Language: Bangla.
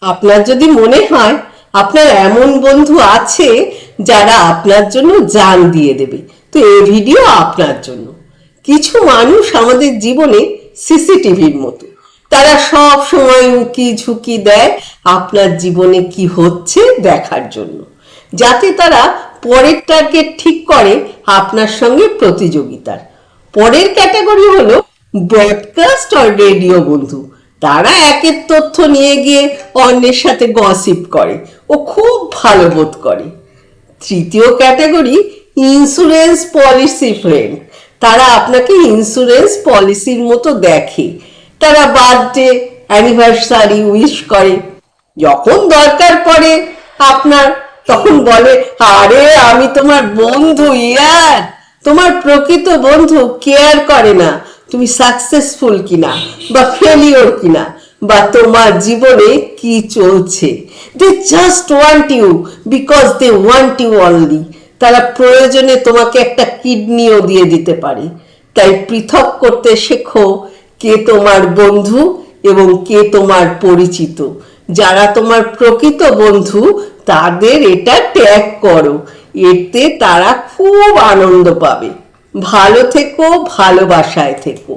আপনার যদি মনে হয় আপনার এমন বন্ধু আছে যারা আপনার জন্য জান দিয়ে দেবে, তো এই ভিডিও আপনার জন্য। কিছু মানুষ আমাদের জীবনে সিসিটিভির মতো, তারা সব সময় উঁকি ঝুঁকি দেয় আপনার জীবনে কি হচ্ছে দেখার জন্য, যাতে তারা পরের টার্গেট ঠিক করে আপনার সঙ্গে প্রতিযোগিতার। পরের ক্যাটাগরি হলো ব্রডকাস্ট আর রেডিও বন্ধু। তারা একের তথ্য নিয়ে গিয়ে অন্যের সাথে গসিপ করে ও খুব ভালো বোধ করে। তৃতীয় ক্যাটাগরি ইন্স্যুরেন্স পলিসি ফ্রেন্ড। তারা আপনাকে ইন্স্যুরেন্স পলিসির মতো দেখে। তারা বার্থডে অ্যানিভার্সারি উইশ করে, যখন দরকার পড়ে আপনার তখন বলে, আরে আমি তোমার বন্ধু ইয়ার। তোমার প্রকৃত বন্ধু কেয়ার করে না তুমি সাকসেসফুল কিনা বা ফেলিওর কিনা বা তোমার জীবনে কি চলছে। They just want you because they want you only. তারা প্রয়োজনে তোমাকে একটা কিডনিও দিয়ে দিতে পারে। তাই পৃথক করতে শেখো কে তোমার বন্ধু এবং কে তোমার পরিচিত। যারা তোমার প্রকৃত বন্ধু তাদের এটা ট্যাগ করো, এতে তারা খুব আনন্দ পাবে। ভালো থেকো, ভালোবাসায় থেকো।